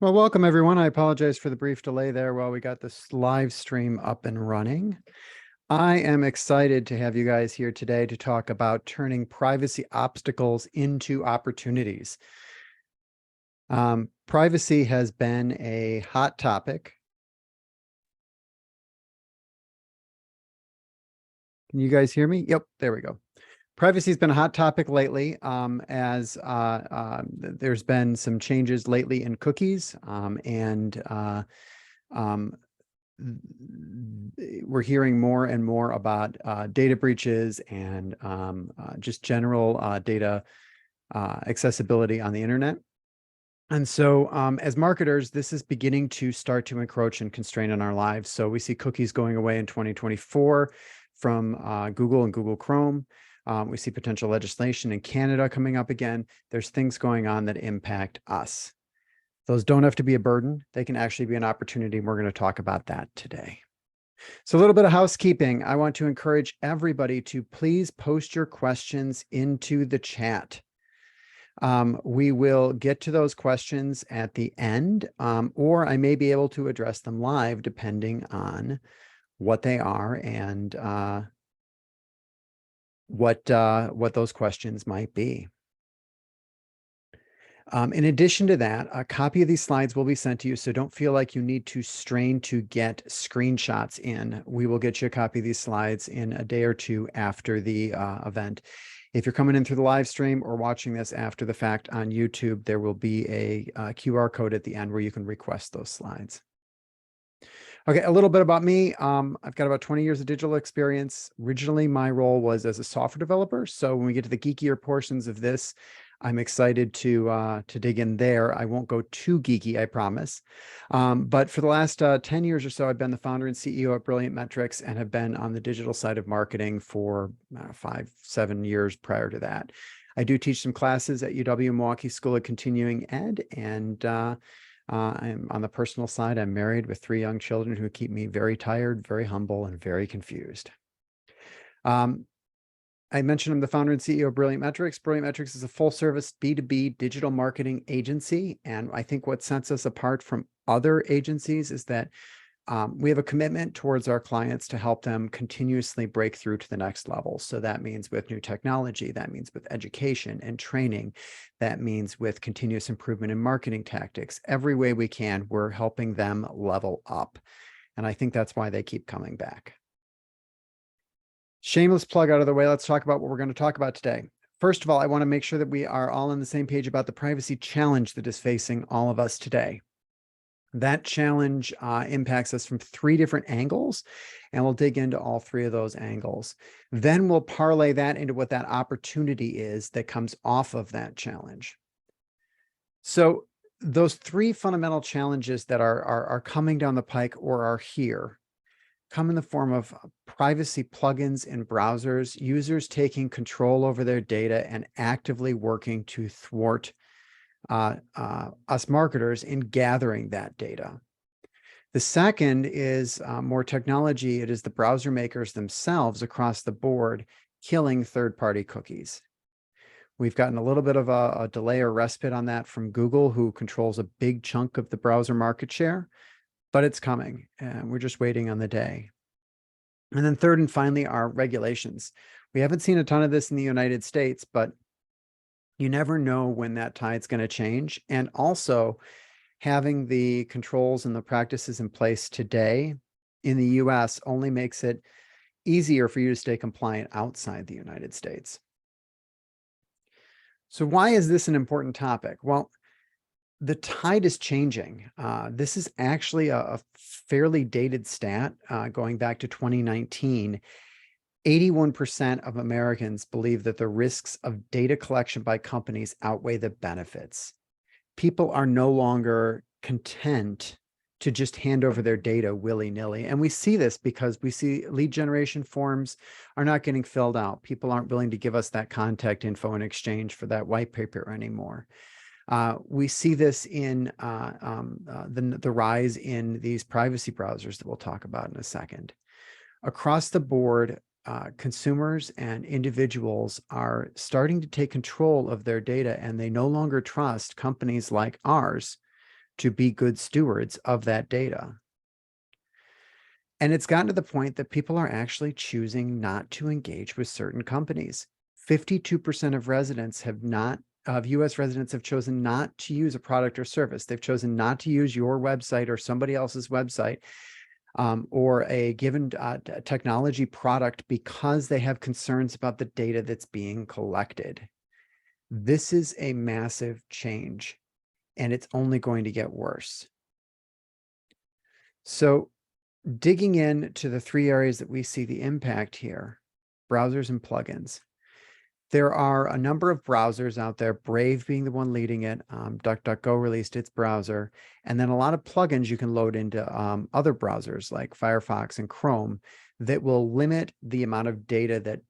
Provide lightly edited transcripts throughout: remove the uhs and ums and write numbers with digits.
Well, welcome everyone. I apologize for the brief delay there while we got this live stream up and running. I am excited to have you guys here today to talk about turning privacy obstacles into opportunities. Privacy has been a hot topic. Can you guys hear me? Yep, there we go. Privacy has been a hot topic lately, as there's been some changes lately in cookies, and we're hearing more and more about data breaches and just general data accessibility on the internet. And so as marketers, this is beginning to start to encroach and constrain on our lives. So we see cookies going away in 2024 from Google and Google Chrome. We see potential legislation in Canada coming up again. There's things going on that impact us. Those don't have to be a burden. They can actually be an opportunity. We're going to talk about that today. So a little bit of housekeeping. I want to encourage everybody to please post your questions into the chat. We will get to those questions at the end, or I may be able to address them live depending on what they are and what those questions might be. In addition to that, a copy of these slides will be sent to you, so don't feel like you need to strain to get screenshots in. We will get you a copy of these slides in a day or two after the event. If you're coming in through the live stream or watching this after the fact on YouTube, there will be a QR code at the end where you can request those slides. Okay, a little bit about me. I've got about 20 years of digital experience. Originally, my role was as a software developer. So when we get to the geekier portions of this, I'm excited to dig in there. I won't go too geeky, I promise. But for the last 10 years or so, I've been the founder and CEO at Brilliant Metrics and have been on the digital side of marketing for 5-7 years prior to that. I do teach some classes at UW-Milwaukee School of Continuing Ed, and I'm on the personal side. I'm married with 3 young children who keep me very tired, very humble, and very confused. I mentioned I'm the founder and CEO of Brilliant Metrics. Brilliant Metrics is a full-service B2B digital marketing agency. And I think what sets us apart from other agencies is that we have a commitment towards our clients to help them continuously break through to the next level. So that means with new technology, that means with education and training, that means with continuous improvement in marketing tactics. Every way we can, we're helping them level up. And I think that's why they keep coming back. Shameless plug out of the way. Let's talk about what we're going to talk about today. First of all, I want to make sure that we are all on the same page about the privacy challenge that is facing all of us today. That challenge impacts us from 3 different angles, and we'll dig into all 3 of those angles. Then we'll parlay that into what that opportunity is that comes off of that challenge. So those 3 fundamental challenges that are coming down the pike or are here come in the form of privacy plugins in browsers, users taking control over their data and actively working to thwart us marketers in gathering that data. The second is more technology. It is the browser makers themselves across the board killing third-party cookies. We've gotten a little bit of a delay or respite on that from Google, who controls a big chunk of the browser market share, but it's coming, and we're just waiting on the day. And then third and finally are regulations. We haven't seen a ton of this in the United States, but you never know when that tide's going to change. And also having the controls and the practices in place today in the US only makes it easier for you to stay compliant outside the United States. So why is this an important topic? Well, the tide is changing. This is actually a fairly dated stat going back to 2019. 81% of Americans believe that the risks of data collection by companies outweigh the benefits. People are no longer content to just hand over their data willy-nilly. And we see this because we see lead generation forms are not getting filled out. People aren't willing to give us that contact info in exchange for that white paper anymore. We see this in the rise in these privacy browsers that we'll talk about in a second. Across the board, consumers and individuals are starting to take control of their data, and they no longer trust companies like ours to be good stewards of that data. And it's gotten to the point that people are actually choosing not to engage with certain companies. 52% of US residents have chosen not to use a product or service. They've chosen not to use your website or somebody else's website or a given technology product because they have concerns about the data that's being collected. This is a massive change, and it's only going to get worse. So digging into the three areas that we see the impact here, browsers and plugins. There are a number of browsers out there, Brave being the one leading it. DuckDuckGo released its browser, and then a lot of plugins you can load into other browsers like Firefox and Chrome that will limit the amount of data that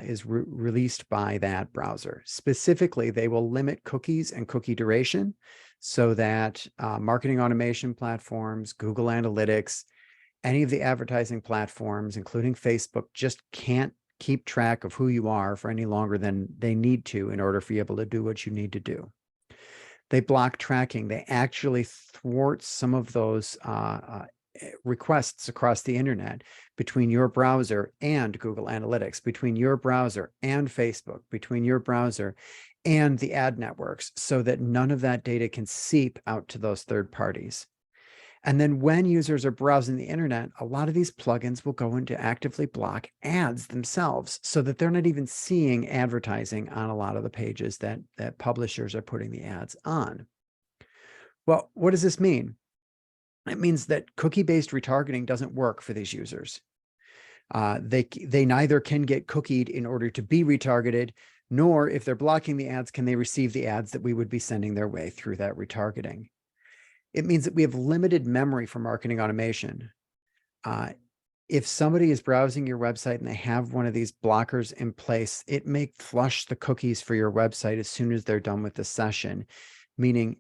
is released by that browser. Specifically, they will limit cookies and cookie duration so that marketing automation platforms, Google Analytics, any of the advertising platforms, including Facebook, just can't keep track of who you are for any longer than they need to in order for you able to do what you need to do. They block tracking. They actually thwart some of those requests across the internet between your browser and Google Analytics, between your browser and Facebook, between your browser and the ad networks, so that none of that data can seep out to those third parties. And then when users are browsing the internet, a lot of these plugins will go in to actively block ads themselves so that they're not even seeing advertising on a lot of the pages that publishers are putting the ads on. Well, what does this mean? It means that cookie-based retargeting doesn't work for these users. They neither can get cookied in order to be retargeted, nor if they're blocking the ads, can they receive the ads that we would be sending their way through that retargeting. It means that we have limited memory for marketing automation. If somebody is browsing your website and they have one of these blockers in place, it may flush the cookies for your website as soon as they're done with the session, meaning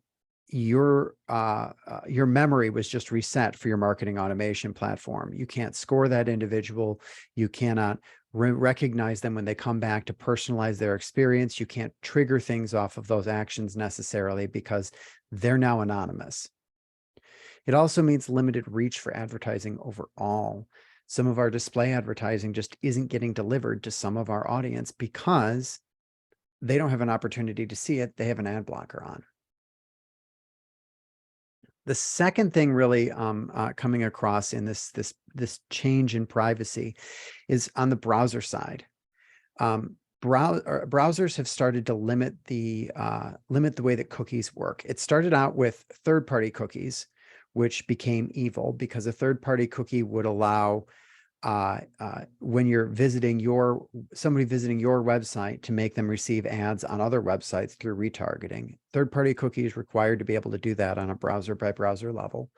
your memory was just reset for your marketing automation platform. You can't score that individual. You cannot recognize them when they come back to personalize their experience. You can't trigger things off of those actions necessarily because they're now anonymous. It also means limited reach for advertising overall. Some of our display advertising just isn't getting delivered to some of our audience because they don't have an opportunity to see it. They have an ad blocker on. The second thing really coming across in this change in privacy is on the browser side. Browsers have started to limit the way that cookies work. It started out with third-party cookies, which became evil because a third-party cookie would allow when you're somebody visiting your website to make them receive ads on other websites through retargeting. Third-party cookies required to be able to do that on a browser by browser level.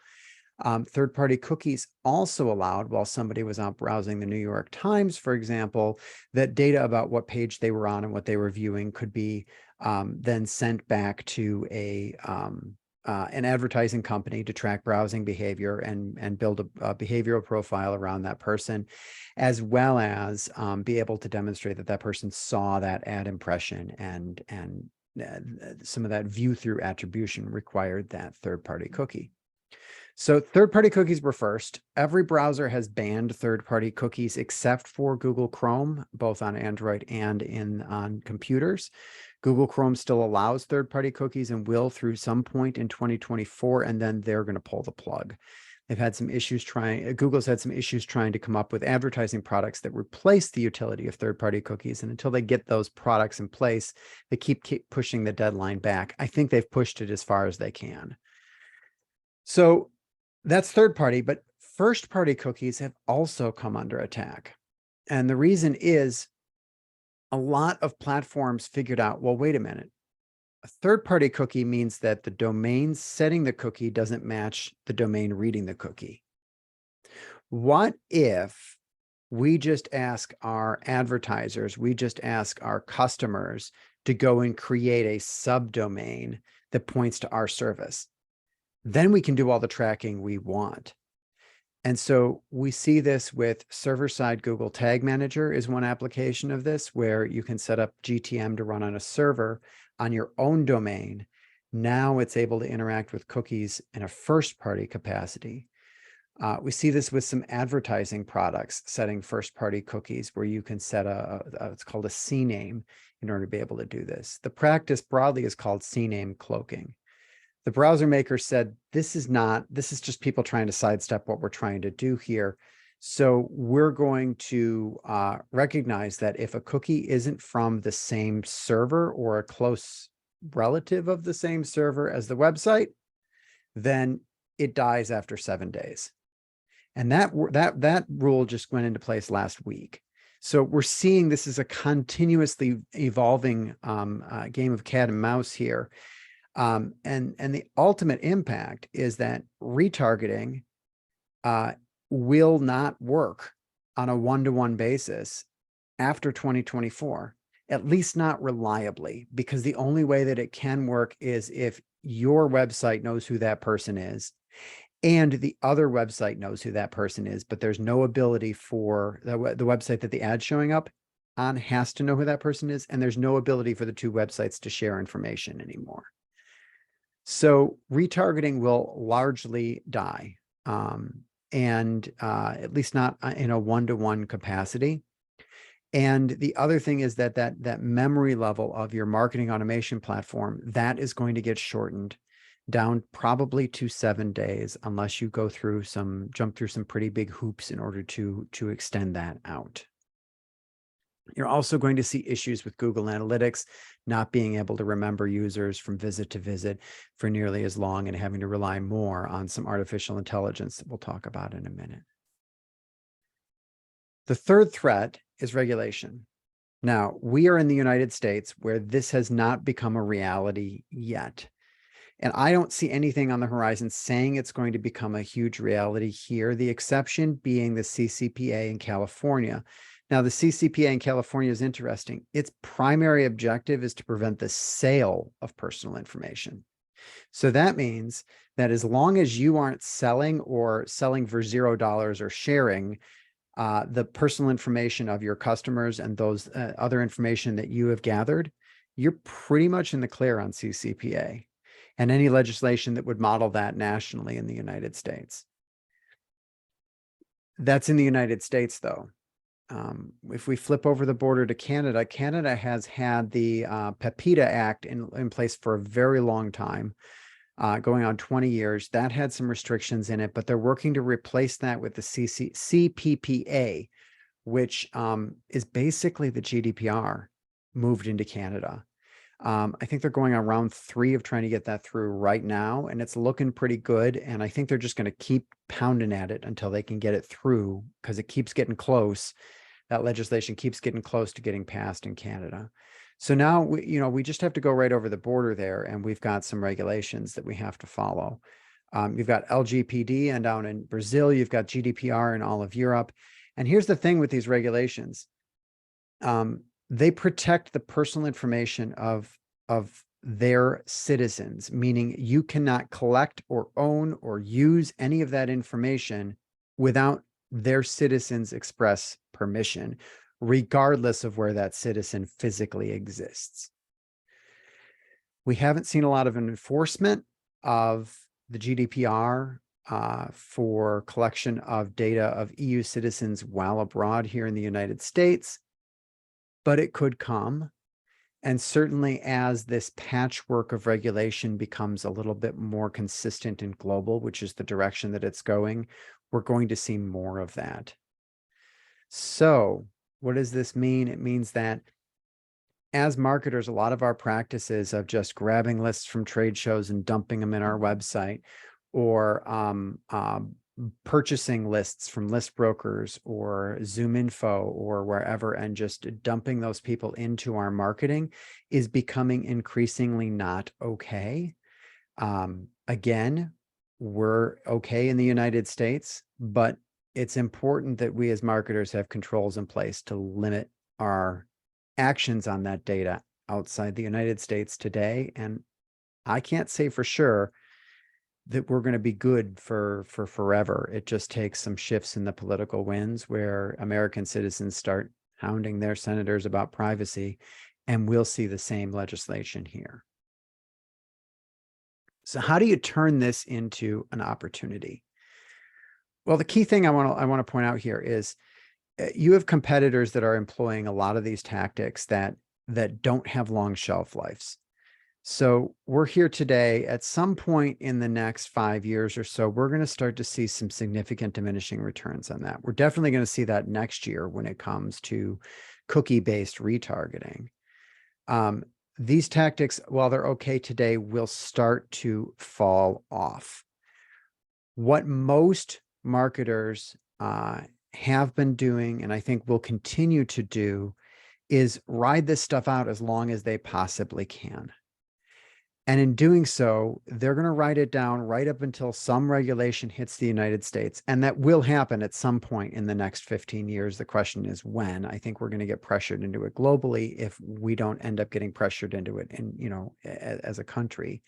Third-party cookies also allowed, while somebody was out browsing the New York Times, for example, that data about what page they were on and what they were viewing could be then sent back to an advertising company to track browsing behavior and build a behavioral profile around that person, as well as be able to demonstrate that that person saw that ad impression, and some of that view-through attribution required that third-party cookie. So third-party cookies were first. Every browser has banned third-party cookies except for Google Chrome, both on Android and on computers. Google Chrome still allows third-party cookies and will through some point in 2024, and then they're going to pull the plug. They've had some issues Google's had some issues trying to come up with advertising products that replace the utility of third-party cookies. And until they get those products in place, they keep pushing the deadline back. I think they've pushed it as far as they can. So that's third party, but first party cookies have also come under attack. And the reason is a lot of platforms figured out, well, wait a minute. A third party cookie means that the domain setting the cookie doesn't match the domain reading the cookie. What if we just ask our advertisers, we just ask our customers to go and create a subdomain that points to our service? Then we can do all the tracking we want. And so we see this with server-side Google Tag Manager is one application of this, where you can set up GTM to run on a server on your own domain. Now it's able to interact with cookies in a first-party capacity. We see this with some advertising products setting first-party cookies where you can set it's called a CNAME in order to be able to do this. The practice broadly is called CNAME cloaking. The browser maker said, this is just people trying to sidestep what we're trying to do here. So we're going to recognize that if a cookie isn't from the same server or a close relative of the same server as the website, then it dies after 7 days. And that rule just went into place last week. So we're seeing this is a continuously evolving game of cat and mouse here. And the ultimate impact is that retargeting will not work on a one-to-one basis after 2024, at least not reliably, because the only way that it can work is if your website knows who that person is and the other website knows who that person is, but there's no ability for the website that the ad's showing up on has to know who that person is, and there's no ability for the two websites to share information anymore. So retargeting will largely die, and at least not in a one-to-one capacity. And the other thing is that memory level of your marketing automation platform, that is going to get shortened down probably to 7 days, unless you jump through some pretty big hoops in order to extend that out. You're also going to see issues with Google Analytics not being able to remember users from visit to visit for nearly as long and having to rely more on some artificial intelligence that we'll talk about in a minute. The third threat is regulation. Now, we are in the United States where this has not become a reality yet. And I don't see anything on the horizon saying it's going to become a huge reality here, the exception being the CCPA in California. Now, the CCPA in California is interesting. Its primary objective is to prevent the sale of personal information. So that means that as long as you aren't selling for $0 or sharing the personal information of your customers and those other information that you have gathered, you're pretty much in the clear on CCPA and any legislation that would model that nationally in the United States. That's in the United States, though. If we flip over the border to Canada, Canada has had the PEPITA Act in place for a very long time, going on 20 years. That had some restrictions in it, but they're working to replace that with the CPPA, which is basically the GDPR moved into Canada. I think they're going on round 3 of trying to get that through right now, and it's looking pretty good. And I think they're just going to keep pounding at it until they can get it through, because it keeps getting close. That legislation keeps getting close to getting passed in Canada. So now we just have to go right over the border there, and we've got some regulations that we have to follow. You've got LGPD, and down in Brazil, you've got GDPR in all of Europe. And here's the thing with these regulations. They protect the personal information of their citizens, meaning you cannot collect or own or use any of that information without their citizens' express permission, regardless of where that citizen physically exists. We haven't seen a lot of enforcement of the GDPR for collection of data of EU citizens while abroad here in the United States, but it could come. And certainly as this patchwork of regulation becomes a little bit more consistent and global, which is the direction that it's going, we're going to see more of that. So what does this mean? It means that as marketers, a lot of our practices of just grabbing lists from trade shows and dumping them in our website, or purchasing lists from list brokers or ZoomInfo or wherever, and just dumping those people into our marketing, is becoming increasingly not okay. Again, we're okay in the United States, but it's important that we as marketers have controls in place to limit our actions on that data outside the United States today. And I can't say for sure that we're going to be good for forever. It just takes some shifts in the political winds where American citizens start hounding their senators about privacy, and we'll see the same legislation here. So how do you turn this into an opportunity? Well, the key thing I want to point out here is you have competitors that are employing a lot of these tactics that don't have long shelf lives. So we're here today. At some point in the next 5 years or so, we're going to start to see some significant diminishing returns on that. We're definitely going to see that next year when it comes to cookie-based retargeting. These tactics, while they're okay today, will start to fall off. What most marketers have been doing, and I think will continue to do, is ride this stuff out as long as they possibly can. And in doing so, they're going to write it down right up until some regulation hits the United States. And that will happen at some point in the next 15 years. The question is when. I think we're going to get pressured into it globally if we don't end up getting pressured into it as a country.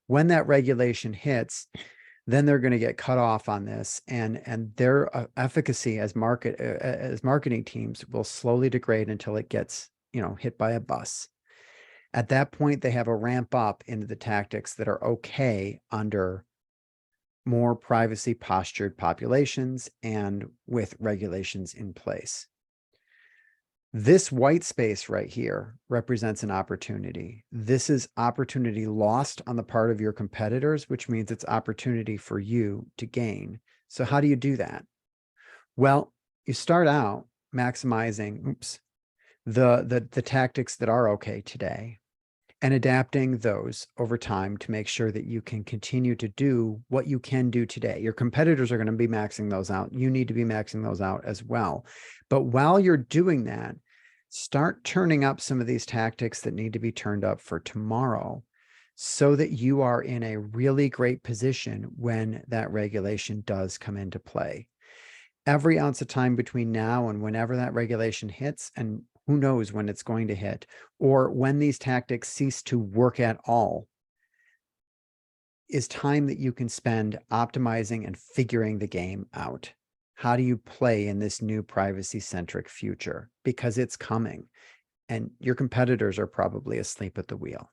When that regulation hits, then they're going to get cut off on this, and their efficacy as marketing teams will slowly degrade until it gets, hit by a bus. At that point, they have a ramp up into the tactics that are okay under more privacy postured populations and with regulations in place. This white space right here represents an opportunity. This is opportunity lost on the part of your competitors, which means it's opportunity for you to gain. So how do you do that? Well, you start out maximizing the tactics that are okay today and adapting those over time to make sure that you can continue to do what you can do today. Your competitors are going to be maxing those out. You need to be maxing those out as well. But while you're doing that, start turning up some of these tactics that need to be turned up for tomorrow so that you are in a really great position when that regulation does come into play. Every ounce of time between now and whenever that regulation hits, and who knows when it's going to hit, or when these tactics cease to work at all, is time that you can spend optimizing and figuring the game out. How do you play in this new privacy-centric future? Because it's coming, and your competitors are probably asleep at the wheel.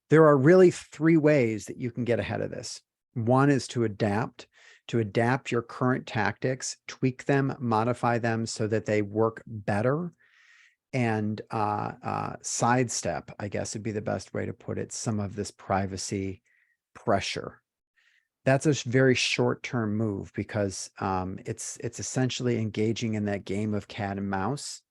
There are really 3 ways that you can get ahead of this. One is to adapt your current tactics, tweak them, modify them so that they work better, and sidestep, I guess would be the best way to put it, some of this privacy pressure. That's a very short-term move because it's essentially engaging in that game of cat and mouse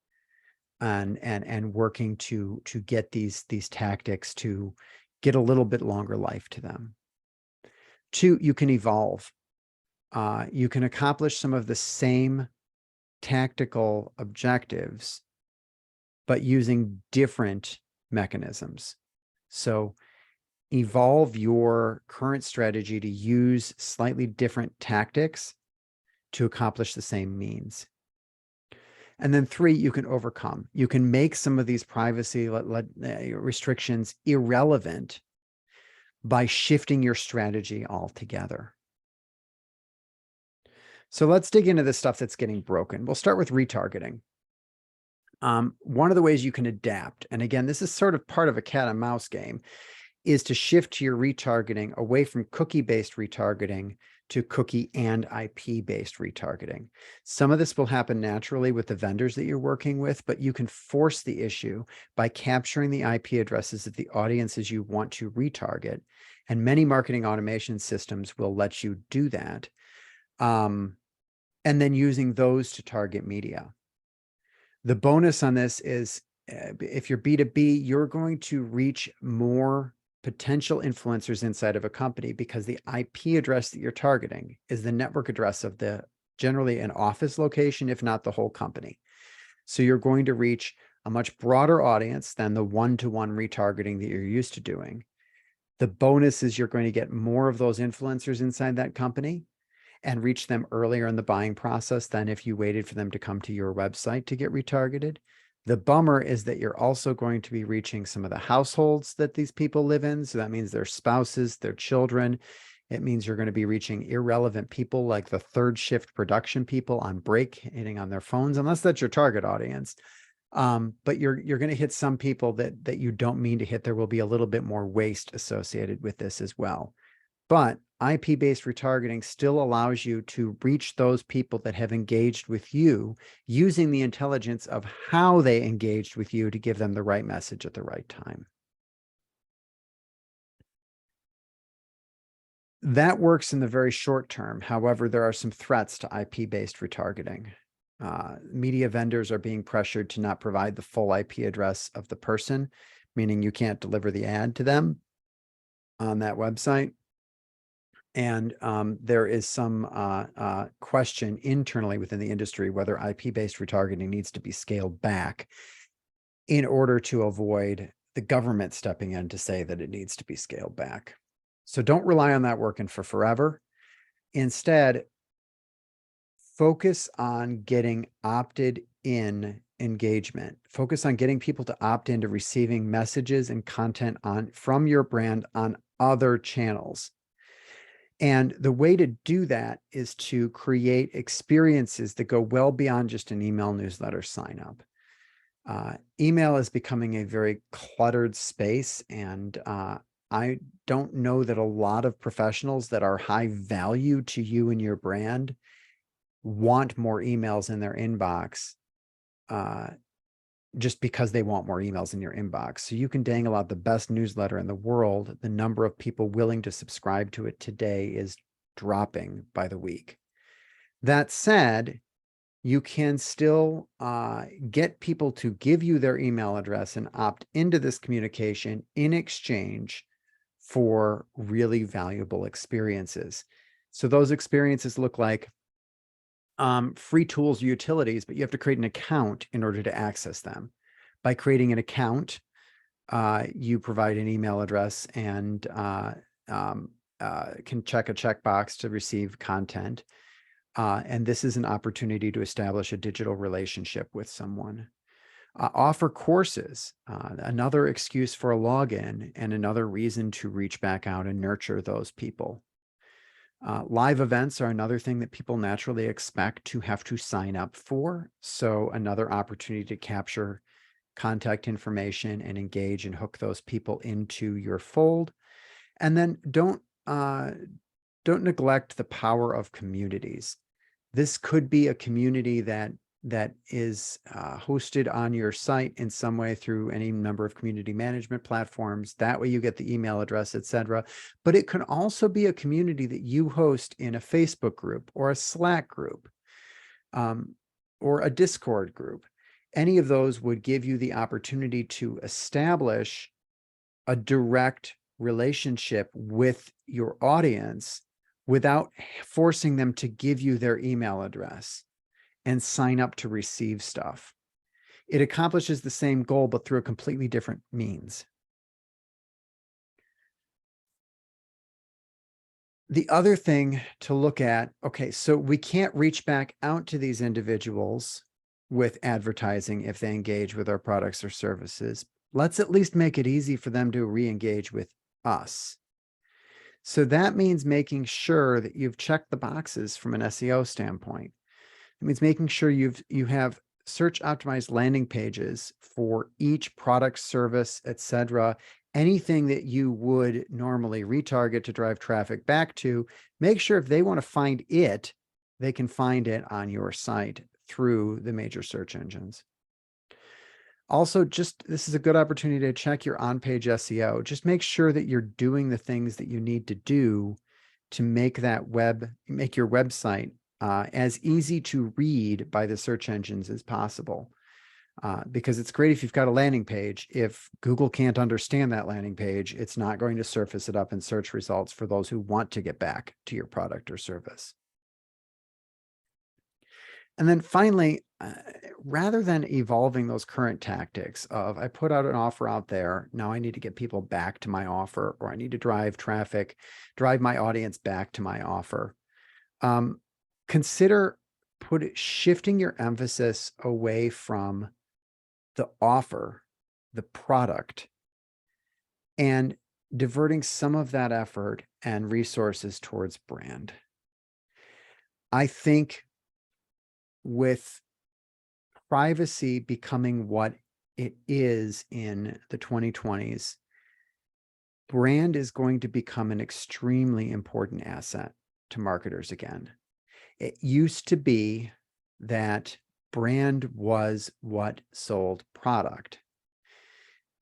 and working to get these tactics to get a little bit longer life to them. 2, you can evolve. You can accomplish some of the same tactical objectives, but using different mechanisms. So evolve your current strategy to use slightly different tactics to accomplish the same means. And then 3, you can overcome. You can make some of these privacy restrictions irrelevant by shifting your strategy altogether. So let's dig into the stuff that's getting broken. We'll start with retargeting. One of the ways you can adapt, and again, this is sort of part of a cat and mouse game, is to shift your retargeting away from cookie-based retargeting to cookie and IP-based retargeting. Some of this will happen naturally with the vendors that you're working with, but you can force the issue by capturing the IP addresses of the audiences you want to retarget. And many marketing automation systems will let you do that. And then using those to target media. The bonus on this is if you're B2B, you're going to reach more potential influencers inside of a company because the IP address that you're targeting is the network address of generally an office location, if not the whole company. So you're going to reach a much broader audience than the one-to-one retargeting that you're used to doing. The bonus is you're going to get more of those influencers inside that company and reach them earlier in the buying process than if you waited for them to come to your website to get retargeted. The bummer is that you're also going to be reaching some of the households that these people live in. So that means their spouses, their children. It means you're going to be reaching irrelevant people like the third shift production people on break, hitting on their phones, unless that's your target audience. But you're going to hit some people that you don't mean to hit. There will be a little bit more waste associated with this as well. But IP-based retargeting still allows you to reach those people that have engaged with you using the intelligence of how they engaged with you to give them the right message at the right time. That works in the very short term. However, there are some threats to IP-based retargeting. Media vendors are being pressured to not provide the full IP address of the person, meaning you can't deliver the ad to them on that website. And there is some question internally within the industry whether IP-based retargeting needs to be scaled back in order to avoid the government stepping in to say that it needs to be scaled back. So don't rely on that working for forever. Instead, focus on getting opted in engagement. Focus on getting people to opt into receiving messages and content from your brand on other channels. And the way to do that is to create experiences that go well beyond just an email newsletter sign up. Email is becoming a very cluttered space, and I don't know that a lot of professionals that are high value to you and your brand want more emails in their inbox just because they want more emails in your inbox. So you can dangle out the best newsletter in the world. The number of people willing to subscribe to it today is dropping by the week. That said, you can still get people to give you their email address and opt into this communication in exchange for really valuable experiences. So those experiences look like free tools, utilities, but you have to create an account in order to access them. By creating an account, you provide an email address and can check a checkbox to receive content. And this is an opportunity to establish a digital relationship with someone. Offer courses, another excuse for a login and another reason to reach back out and nurture those people. Live events are another thing that people naturally expect to have to sign up for. So another opportunity to capture contact information and engage and hook those people into your fold. And then don't neglect the power of communities. This could be a community that is hosted on your site in some way through any number of community management platforms. That way you get the email address, etc. But it can also be a community that you host in a Facebook group or a Slack group or a Discord group. Any of those would give you the opportunity to establish a direct relationship with your audience without forcing them to give you their email address and sign up to receive stuff. It accomplishes the same goal, but through a completely different means. The other thing to look at, okay, so we can't reach back out to these individuals with advertising if they engage with our products or services. Let's at least make it easy for them to re-engage with us. So that means making sure that you've checked the boxes from an SEO standpoint. It means making sure you have search optimized landing pages for each product, service, etc. Anything that you would normally retarget to drive traffic back to, make sure if they want to find it, they can find it on your site through the major search engines. Also, this is a good opportunity to check your on-page SEO. Just make sure that you're doing the things that you need to do to make your website as easy to read by the search engines as possible. Because it's great if you've got a landing page. If Google can't understand that landing page, it's not going to surface it up in search results for those who want to get back to your product or service. And then finally, rather than evolving those current tactics of I put out an offer out there, now I need to get people back to my offer, or I need to drive traffic, drive my audience back to my offer. Consider shifting your emphasis away from the offer, the product, and diverting some of that effort and resources towards brand. I think with privacy becoming what it is in the 2020s, brand is going to become an extremely important asset to marketers again. It used to be that brand was what sold product.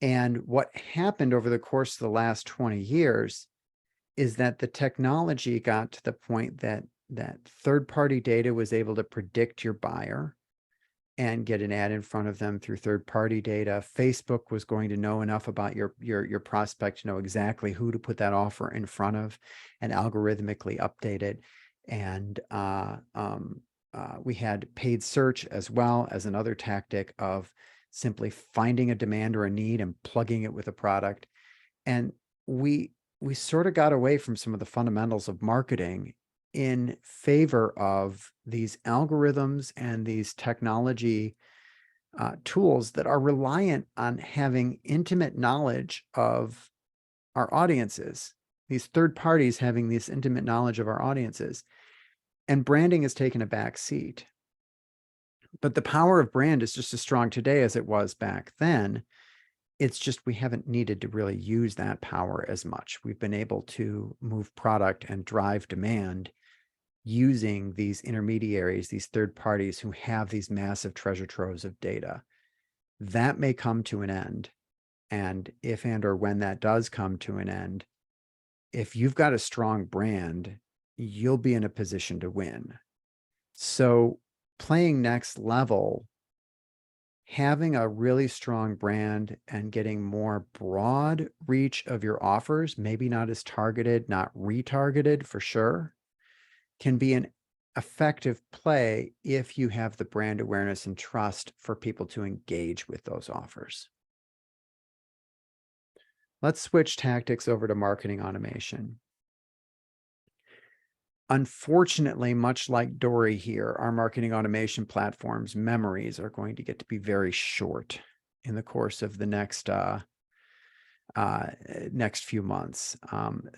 And what happened over the course of the last 20 years is that the technology got to the point that third-party data was able to predict your buyer and get an ad in front of them through third-party data. Facebook was going to know enough about your prospect to know exactly who to put that offer in front of and algorithmically update it. And we had paid search as well as another tactic of simply finding a demand or a need and plugging it with a product. And we sort of got away from some of the fundamentals of marketing in favor of these algorithms and these technology tools that are reliant on having intimate knowledge of our audiences, these third parties having this intimate knowledge of our audiences. And branding has taken a back seat. But the power of brand is just as strong today as it was back then. It's just we haven't needed to really use that power as much. We've been able to move product and drive demand using these intermediaries, these third parties who have these massive treasure troves of data. That may come to an end. And if and or when that does come to an end, if you've got a strong brand, you'll be in a position to win. So playing next level, having a really strong brand and getting more broad reach of your offers, maybe not as targeted, not retargeted for sure, can be an effective play if you have the brand awareness and trust for people to engage with those offers. Let's switch tactics over to marketing automation. Unfortunately, much like Dory here, our marketing automation platform's memories are going to get to be very short in the course of the next few months.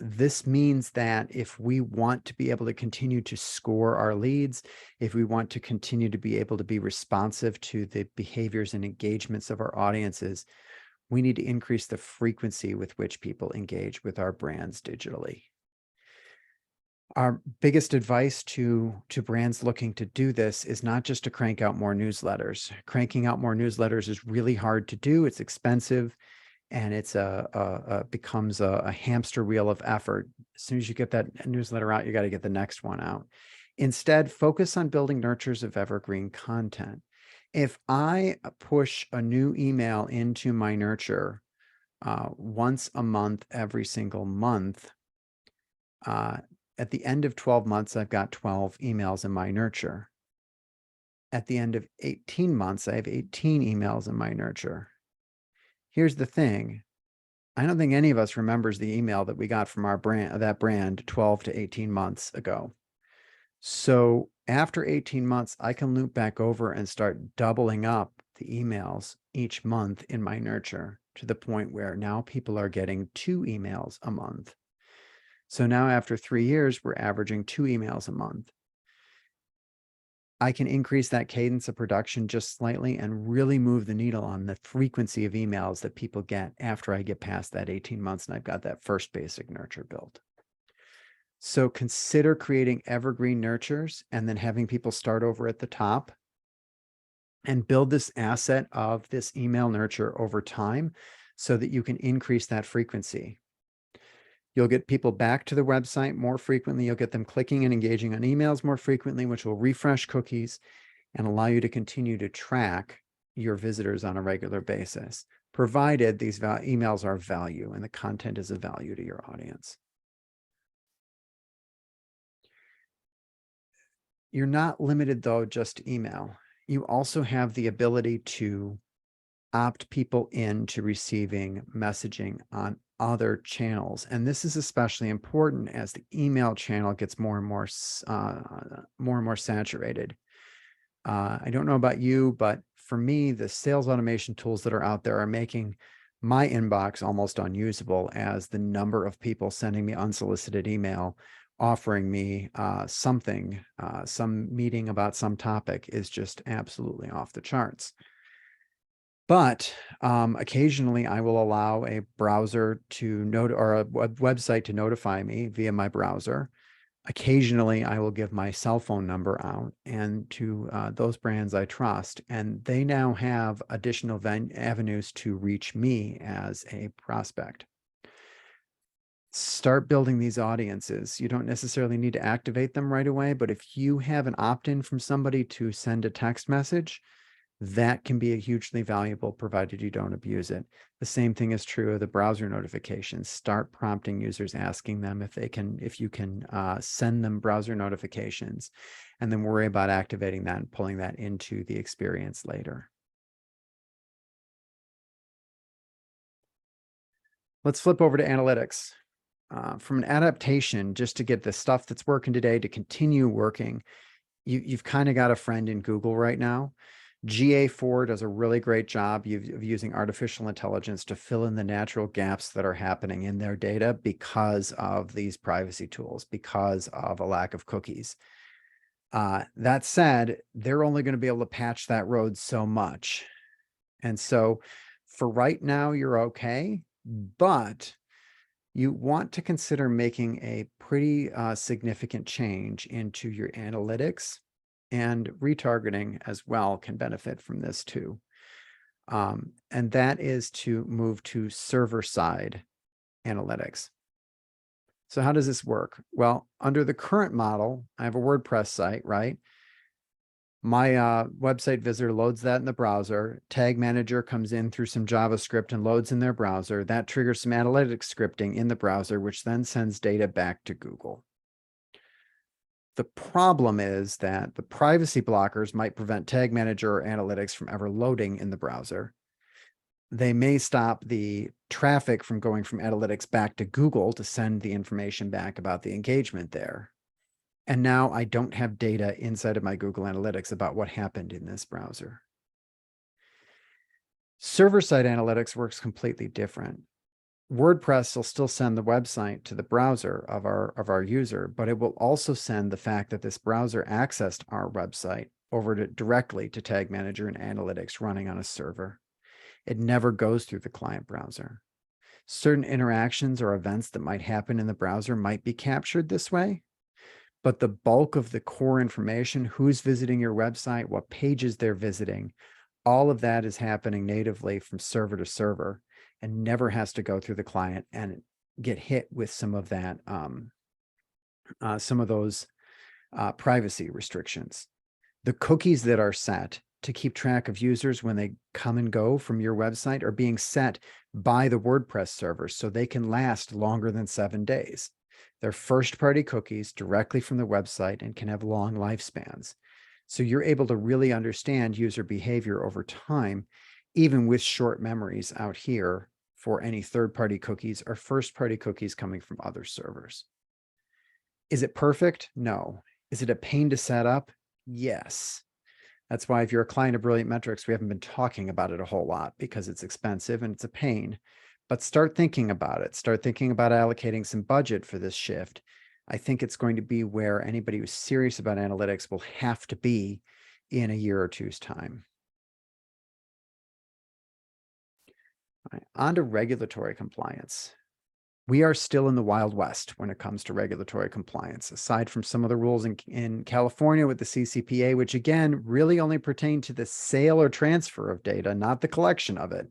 This means that if we want to be able to continue to score our leads, if we want to continue to be able to be responsive to the behaviors and engagements of our audiences, we need to increase the frequency with which people engage with our brands digitally. Our biggest advice to brands looking to do this is not just to crank out more newsletters. Cranking out more newsletters is really hard to do. It's expensive, and it's becomes a hamster wheel of effort. As soon as you get that newsletter out, you got to get the next one out. Instead, focus on building nurtures of evergreen content. If I push a new email into my nurture once a month, every single month, at the end of 12 months, I've got 12 emails in my nurture. At the end of 18 months, I have 18 emails in my nurture. Here's the thing. I don't think any of us remembers the email that we got from our brand 12 to 18 months ago. So after 18 months, I can loop back over and start doubling up the emails each month in my nurture to the point where now people are getting 2 emails a month. So now after 3 years, we're averaging 2 emails a month. I can increase that cadence of production just slightly and really move the needle on the frequency of emails that people get after I get past that 18 months and I've got that first basic nurture built. So consider creating evergreen nurtures and then having people start over at the top and build this asset of this email nurture over time so that you can increase that frequency. You'll get people back to the website more frequently. You'll get them clicking and engaging on emails more frequently, which will refresh cookies and allow you to continue to track your visitors on a regular basis, provided these emails are of value and the content is of value to your audience. You're not limited, though, just to email. You also have the ability to opt people into receiving messaging on other channels. And this is especially important as the email channel gets more and more saturated. I don't know about you, but for me, the sales automation tools that are out there are making my inbox almost unusable as the number of people sending me unsolicited email offering me something, some meeting about some topic is just absolutely off the charts. But occasionally I will allow a browser to note or a website to notify me via my browser. Occasionally I will give my cell phone number out and to those brands I trust, and they now have additional avenues to reach me as a prospect. Start building these audiences. You don't necessarily need to activate them right away, but if you have an opt-in from somebody to send a text message, that can be a hugely valuable, provided you don't abuse it. The same thing is true of the browser notifications. Start prompting users, asking them if you can send them browser notifications, and then worry about activating that and pulling that into the experience later. Let's flip over to analytics. From an adaptation, just to get the stuff that's working today to continue working, you've kind of got a friend in Google right now. GA4 does a really great job of using artificial intelligence to fill in the natural gaps that are happening in their data because of these privacy tools, because of a lack of cookies. That said, they're only going to be able to patch that road so much. And so for right now, you're okay, but you want to consider making a pretty significant change into your analytics, and retargeting as well can benefit from this too. And that is to move to server-side analytics. So how does this work? Well, under the current model, I have a WordPress site, right? My website visitor loads that in the browser. Tag Manager comes in through some JavaScript and loads in their browser. That triggers some analytics scripting in the browser, which then sends data back to Google. The problem is that the privacy blockers might prevent Tag Manager or analytics from ever loading in the browser. They may stop the traffic from going from analytics back to Google to send the information back about the engagement there. And now I don't have data inside of my Google Analytics about what happened in this browser. Server-side analytics works completely different. WordPress will still send the website to the browser of our user, but it will also send the fact that this browser accessed our website over directly to Tag Manager and Analytics running on a server. It never goes through the client browser. Certain interactions or events that might happen in the browser might be captured this way, but the bulk of the core information, who's visiting your website, what pages they're visiting, all of that is happening natively from server to server and never has to go through the client and get hit with some of that, some of those privacy restrictions. The cookies that are set to keep track of users when they come and go from your website are being set by the WordPress server so they can last longer than 7 days. They're first-party cookies directly from the website and can have long lifespans. So you're able to really understand user behavior over time, even with short memories out here for any third-party cookies or first-party cookies coming from other servers. Is it perfect? No. Is it a pain to set up? Yes. That's why if you're a client of Brilliant Metrics, we haven't been talking about it a whole lot because it's expensive and it's a pain. But start thinking about it. Start thinking about allocating some budget for this shift. I think it's going to be where anybody who's serious about analytics will have to be in a year or two's time. All right, on to regulatory compliance. We are still in the Wild West when it comes to regulatory compliance, aside from some of the rules in California with the CCPA, which again, really only pertain to the sale or transfer of data, not the collection of it.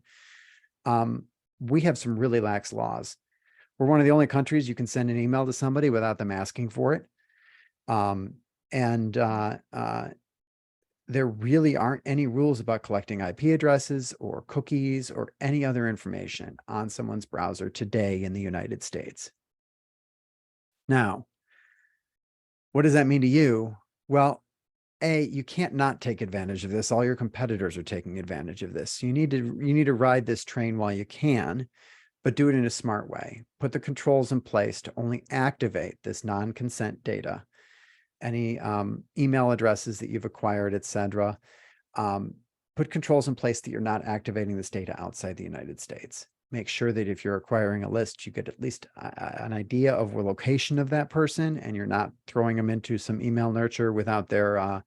We have some really lax laws. We're one of the only countries you can send an email to somebody without them asking for it. There really aren't any rules about collecting IP addresses or cookies or any other information on someone's browser today in the United States. Now, what does that mean to you? Well, you can't not take advantage of this. All your competitors are taking advantage of this. You need to ride this train while you can, but do it in a smart way. Put the controls in place to only activate this non-consent data, any email addresses that you've acquired, etc. Put controls in place that you're not activating this data outside the United States. make sure that if you're acquiring a list, you get at least an idea of the location of that person, and you're not throwing them into some email nurture without their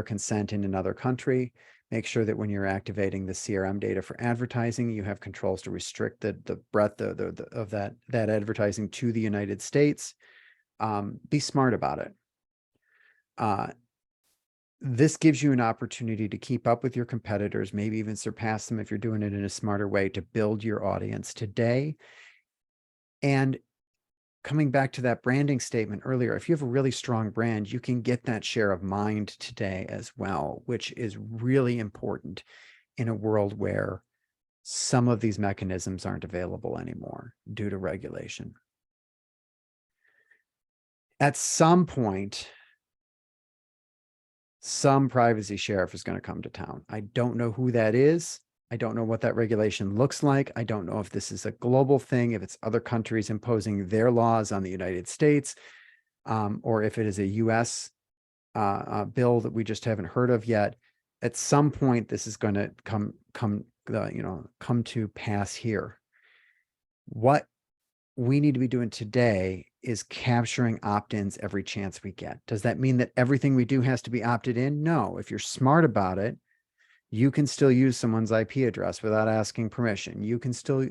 consent in another country. Make sure that when you're activating the CRM data for advertising, you have controls to restrict the breadth of that advertising to the United States. Be smart about it. This gives you an opportunity to keep up with your competitors, maybe even surpass them if you're doing it in a smarter way, to build your audience today. And coming back to that branding statement earlier, if you have a really strong brand, you can get that share of mind today as well, which is really important in a world where some of these mechanisms aren't available anymore due to regulation. At some point, some privacy sheriff is going to come to town. I don't know who that is. I don't know what that regulation looks like. I don't know if this is a global thing, if it's other countries imposing their laws on the United States, or if it is a US bill that we just haven't heard of yet. At some point, this is going to come to pass here. What we need to be doing today is capturing opt-ins every chance we get. Does that mean that everything we do has to be opted in? No. If you're smart about it, you can still use someone's IP address without asking permission. You can still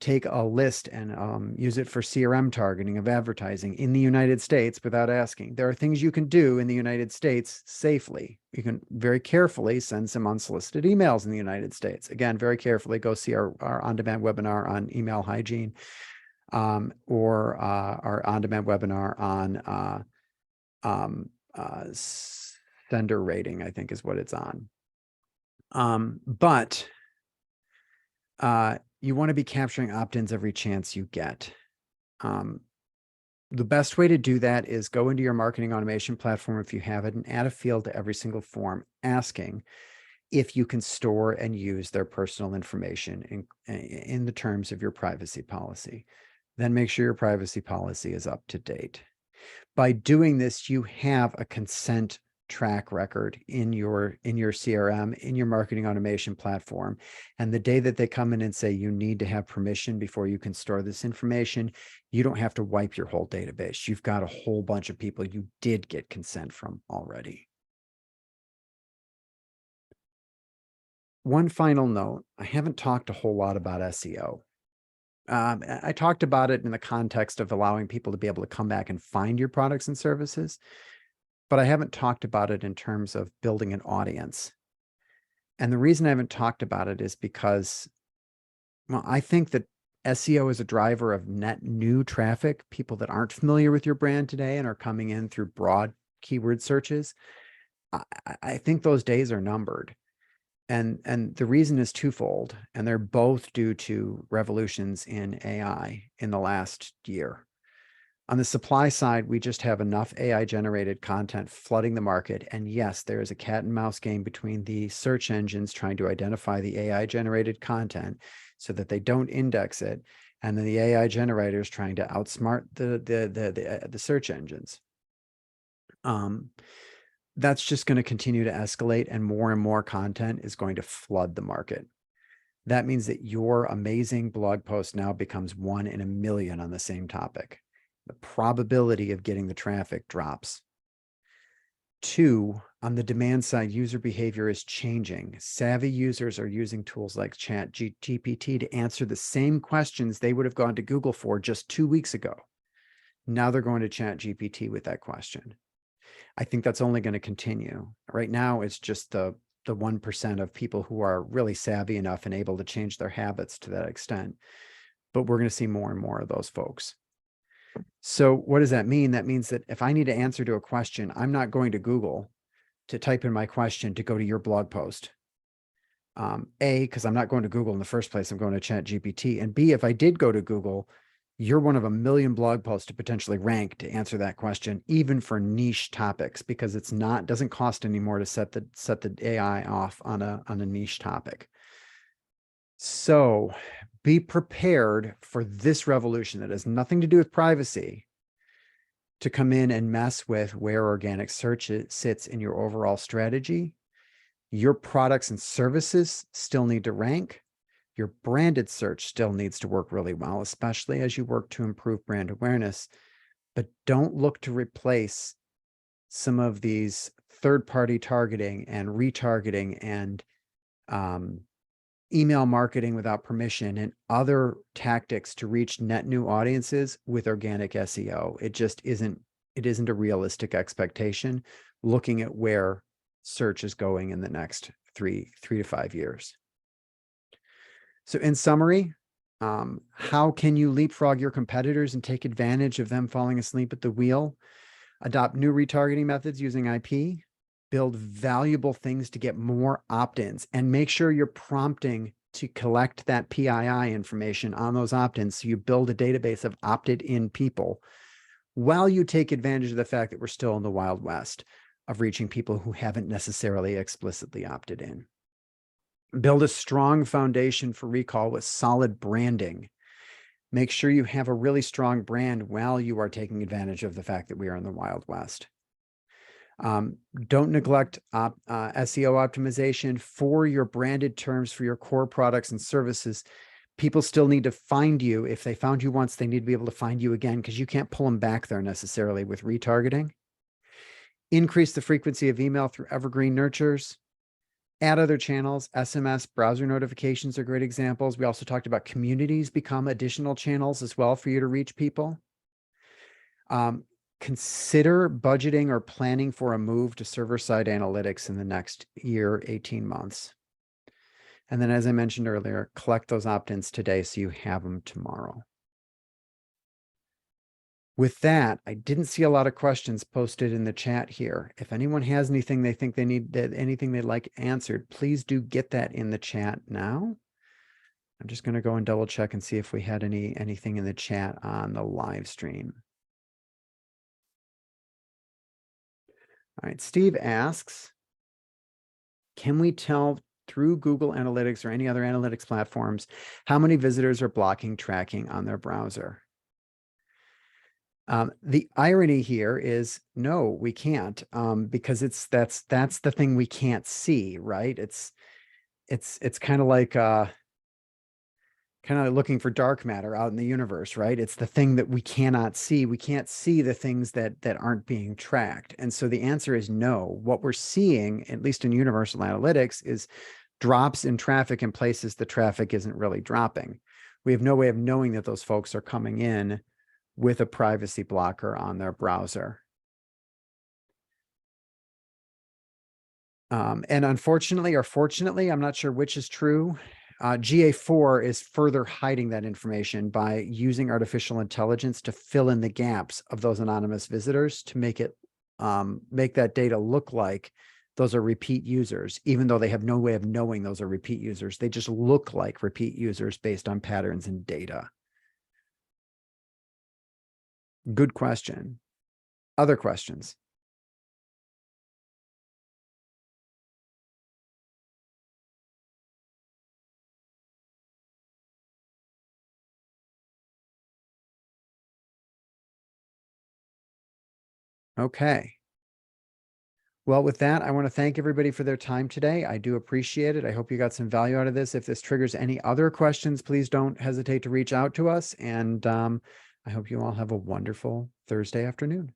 take a list and use it for CRM targeting of advertising in the United States without asking. There are things you can do in the United States safely. You can very carefully send some unsolicited emails in the United States. Again, very carefully go see our on-demand webinar on email hygiene. Or our on-demand webinar on sender rating, I think is what it's on. But you want to be capturing opt-ins every chance you get. The best way to do that is go into your marketing automation platform if you have it and add a field to every single form asking if you can store and use their personal information in the terms of your privacy policy. Then make sure your privacy policy is up to date. By doing this, you have a consent track record in your CRM, in your marketing automation platform. And the day that they come in and say you need to have permission before you can store this information, you don't have to wipe your whole database. You've got a whole bunch of people you did get consent from already. One final note, I haven't talked a whole lot about SEO. I talked about it in the context of allowing people to be able to come back and find your products and services, but I haven't talked about it in terms of building an audience. And the reason I haven't talked about it is because, well, I think that SEO is a driver of net new traffic, people that aren't familiar with your brand today and are coming in through broad keyword searches. I think those days are numbered. And the reason is twofold, and they're both due to revolutions in AI in the last year. On the supply side, we just have enough AI-generated content flooding the market. And yes, there is a cat and mouse game between the search engines trying to identify the AI-generated content so that they don't index it, and then the AI generators trying to outsmart the search engines. That's just going to continue to escalate, and more content is going to flood the market. That means that your amazing blog post now becomes 1 in a million on the same topic. The probability of getting the traffic drops. 2, on the demand side, user behavior is changing. Savvy users are using tools like ChatGPT to answer the same questions they would have gone to Google for just 2 weeks ago. Now they're going to ChatGPT with that question. I think that's only going to continue. Right now, it's just the 1% of people who are really savvy enough and able to change their habits to that extent. But we're going to see more and more of those folks. So what does that mean? That means that if I need to answer to a question, I'm not going to Google to type in my question to go to your blog post. A, because I'm not going to Google in the first place, I'm going to ChatGPT. And B, if I did go to Google, you're one of a million blog posts to potentially rank to answer that question, even for niche topics, because it's not, doesn't cost any more to set the AI off on a niche topic. So be prepared for this revolution that has nothing to do with privacy to come in and mess with where organic search sits in your overall strategy. Your products and services still need to rank, Your branded search still needs to work really well, especially as you work to improve brand awareness, but don't look to replace some of these third-party targeting and retargeting and email marketing without permission and other tactics to reach net new audiences with organic SEO. It just isn't a realistic expectation looking at where search is going in the next three to 5 years. So in summary, how can you leapfrog your competitors and take advantage of them falling asleep at the wheel? Adopt new retargeting methods using IP, build valuable things to get more opt-ins, and make sure you're prompting to collect that PII information on those opt-ins so you build a database of opted-in people while you take advantage of the fact that we're still in the Wild West of reaching people who haven't necessarily explicitly opted in. Build a strong foundation for recall with solid branding. Make sure you have a really strong brand while you are taking advantage of the fact that we are in the Wild West. Don't neglect SEO optimization for your branded terms for your core products and services. People still need to find you. If they found you once, they need to be able to find you again because you can't pull them back there necessarily with retargeting. Increase the frequency of email through evergreen nurtures. Add other channels. SMS, browser notifications are great examples. We also talked about communities become additional channels as well for you to reach people. Consider budgeting or planning for a move to server-side analytics in the next year, 18 months. And then, as I mentioned earlier, collect those opt-ins today so you have them tomorrow. With that, I didn't see a lot of questions posted in the chat here. If anyone has anything they think they need, anything they'd like answered, please do get that in the chat now. I'm just going to go and double check and see if we had anything in the chat on the live stream. All right, Steve asks, can we tell through Google Analytics or any other analytics platforms how many visitors are blocking tracking on their browser? The irony here is no, we can't, because that's the thing we can't see, right? It's kind of like looking for dark matter out in the universe, right? It's the thing that we cannot see. We can't see the things that aren't being tracked. And so the answer is no. What we're seeing, at least in universal analytics, is drops in traffic in places the traffic isn't really dropping. We have no way of knowing that those folks are coming in with a privacy blocker on their browser. And unfortunately or fortunately, I'm not sure which is true, GA4 is further hiding that information by using artificial intelligence to fill in the gaps of those anonymous visitors to make it make that data look like those are repeat users, even though they have no way of knowing those are repeat users. They just look like repeat users based on patterns and data. Good question. Other questions? Okay. Well, with that, I want to thank everybody for their time today. I do appreciate it. I hope you got some value out of this. If this triggers any other questions, please don't hesitate to reach out to us. And I hope you all have a wonderful Thursday afternoon.